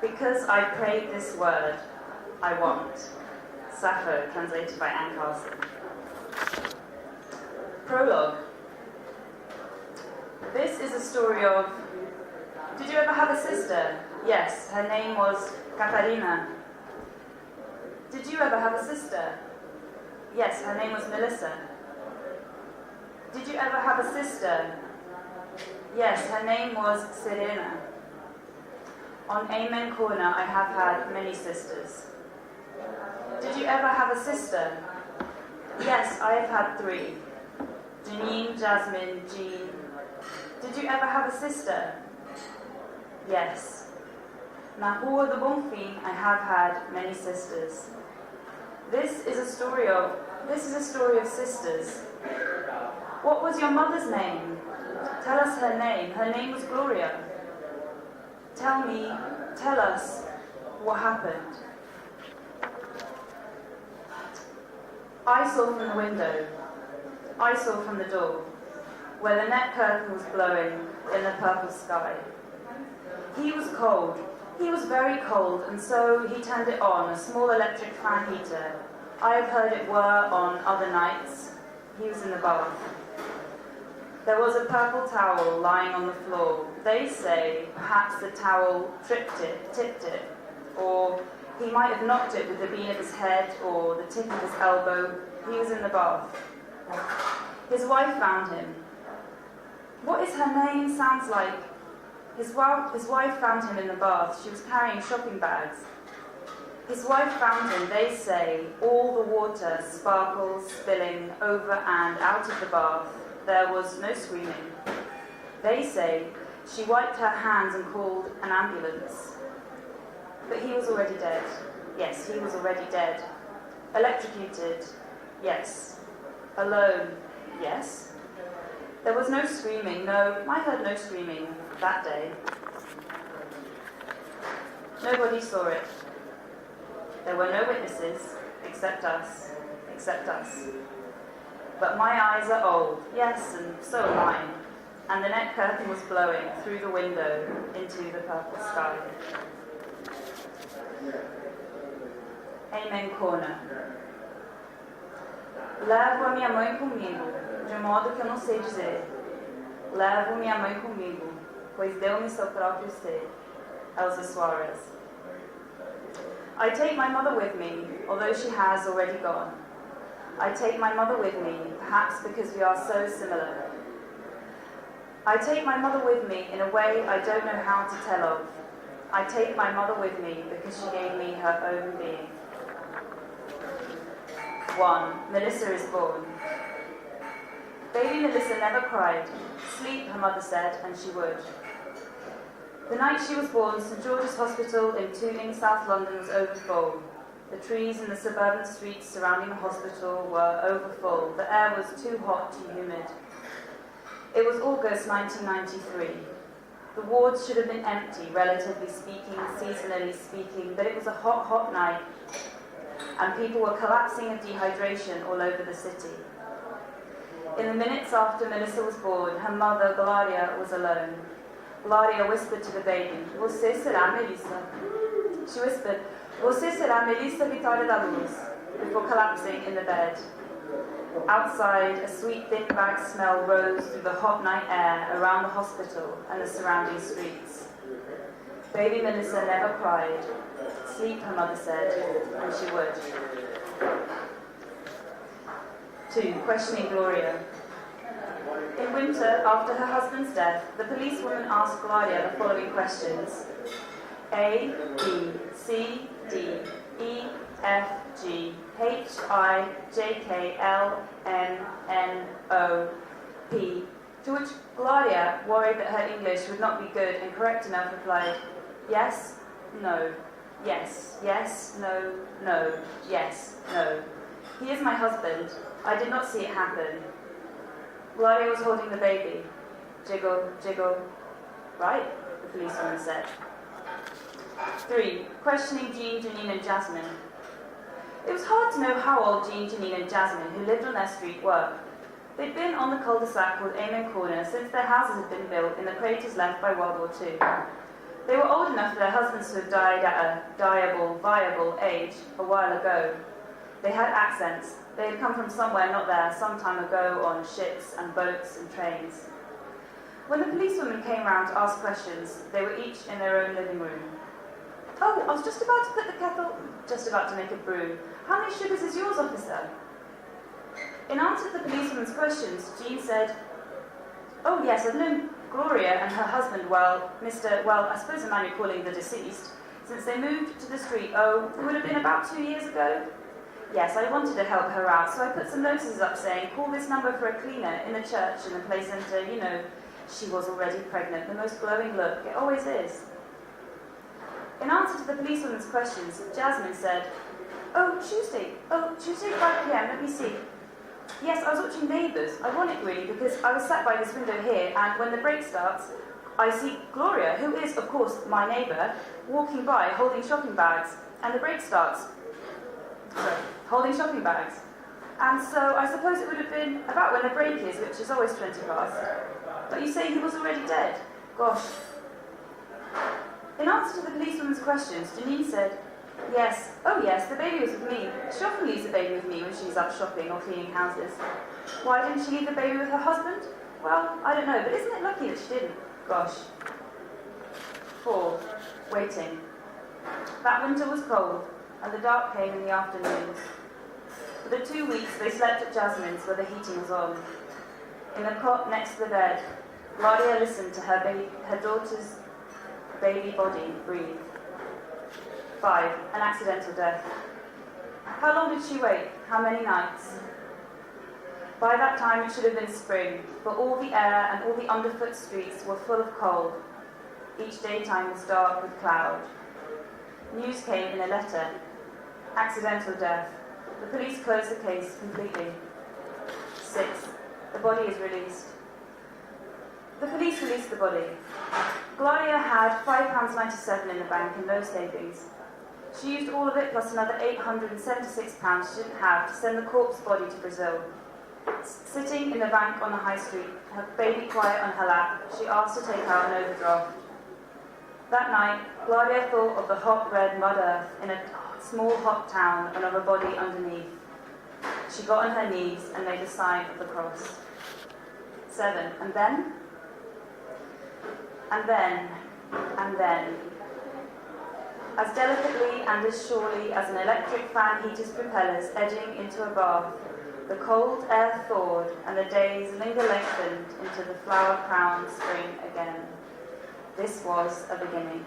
Because I prayed this word, I want. Sappho, translated by Anne Carson. Prologue. This is a story of... Did you ever have a sister? Yes, her name was Katarina. Did you ever have a sister? Yes, her name was Melissa. Did you ever have a sister? Yes, her name was Serena. On Amen Corner, I have had many sisters. Did you ever have a sister? Yes, I have had 3. Janine, Jasmine, Jean. Did you ever have a sister? Yes. Na Rua do Bonfim, I have had many sisters. This is a story of sisters. What was your mother's name? Tell us her name. Her name was Gloria. Tell us what happened. I saw from the window. I saw from the door, where the net curtain was blowing in the purple sky. He was cold. He was very cold, and so he turned it on, a small electric fan heater. I have heard it whir on other nights. He was in the bath. There was a purple towel lying on the floor. They say perhaps the towel tipped it, or he might have knocked it with the beam of his head or the tip of his elbow. He was in the bath. His wife found him. What is her name? Sounds like... His wife found him in the bath. She was carrying shopping bags. His wife found him, they say, all the water sparkles, spilling over and out of the bath. There was no screaming. They say she wiped her hands and called an ambulance. But he was already dead. Yes, he was already dead. Electrocuted. Yes. Alone. Yes. There was no screaming. No, I heard no screaming that day. Nobody saw it. There were no witnesses, except us. But my eyes are old, yes, and so are mine. And the net curtain was blowing through the window into the purple sky. Amen Corner. Levo a minha mãe comigo, de modo que eu não sei dizer. Levo minha mãe comigo, pois deu-me seu próprio ser. Elsa Soares. I take my mother with me, although she has already gone. I take my mother with me, perhaps because we are so similar. I take my mother with me in a way I don't know how to tell of. I take my mother with me because she gave me her own being. 1. Melissa is born. Baby Melissa never cried. Sleep, her mother said, and she would. The night she was born, St George's Hospital in Tooting, South London was overfull. The trees in the suburban streets surrounding the hospital were overfull. The air was too hot, too humid. It was August 1993. The wards should have been empty, relatively speaking, seasonally speaking, but it was a hot, hot night, and people were collapsing of dehydration all over the city. In the minutes after Melissa was born, her mother, Gloria, was alone. Gloria whispered to the baby, "Você será Melissa." She whispered, "Você será Melissa Vitória da Luz," before collapsing in the bed. Outside, a sweet, thick bag smell rose through the hot night air around the hospital and the surrounding streets. Baby Melissa never cried. Sleep, her mother said, and she would. 2. Questioning Gloria. In winter, after her husband's death, the policewoman asked Gloria the following questions. A, B, C, D, E, F, G, H, I, J, K, L, N, N, O, P, to which Gloria, worried that her English would not be good and correct enough, replied, yes, no, yes, yes, no, no, yes, no. He is my husband. I did not see it happen. Gloria was holding the baby. Jiggle, jiggle. Right, the policewoman said. 3. Questioning Jean, Janine and Jasmine. It was hard to know how old Jean, Janine and Jasmine, who lived on their street, were. They'd been on the cul-de-sac called Amen Corner since their houses had been built in the craters left by World War II. They were old enough for their husbands to have died at a viable age a while ago. They had accents. They had come from somewhere not there some time ago on ships and boats and trains. When the policewoman came round to ask questions, they were each in their own living room. "Oh, I was just about to put the kettle, just about to make a brew. How many sugars is yours, officer?" In answer to the policewoman's questions, Jean said, "Oh yes, I've known Gloria and her husband, I suppose the man you're calling the deceased, since they moved to the street, it would have been about 2 years ago. Yes, I wanted to help her out, so I put some notices up saying, call this number for a cleaner in the church in the play centre, you know. She was already pregnant, the most glowing look, it always is." In answer to the policewoman's questions, Jasmine said, Tuesday 5 p.m, let me see. Yes, I was watching Neighbours, ironic really, because I was sat by this window here, and when the break starts, I see Gloria, who is, of course, my neighbour, walking by holding shopping bags, and the break starts. Holding shopping bags. And so I suppose it would have been about when the break is, which is always 20 past. But you say he was already dead? Gosh. In answer to the policewoman's questions, Janine said, yes, the baby was with me. She often leaves the baby with me when she's up shopping or cleaning houses. Why didn't she leave the baby with her husband? Well, I don't know, but isn't it lucky that she didn't? Gosh. 4. Waiting. That winter was cold, and the dark came in the afternoons. For the 2 weeks, they slept at Jasmine's, where the heating was on. In the cot next to the bed, Claudia listened to her daughter's baby body breathe. 5. An accidental death. How long did she wait? How many nights? By that time it should have been spring, but all the air and all the underfoot streets were full of cold. Each daytime was dark with cloud. News came in a letter. Accidental death. The police closed the case completely. 6. The body is released. The police released the body. Gloria had £5.97 in the bank and no savings. She used all of it plus another £876 she didn't have to send the corpse body to Brazil. Sitting in the bank on the high street, her baby quiet on her lap, she asked to take out an overdraft. That night, Gloria thought of the hot red mud earth in a small hot town and of a body underneath. She got on her knees and made a sign of the cross. 7. And then? And then, and then. As delicately and as surely as an electric fan heaters propellers edging into a bath, the cold air thawed and the days lengthened into the flower-crowned spring again. This was a beginning.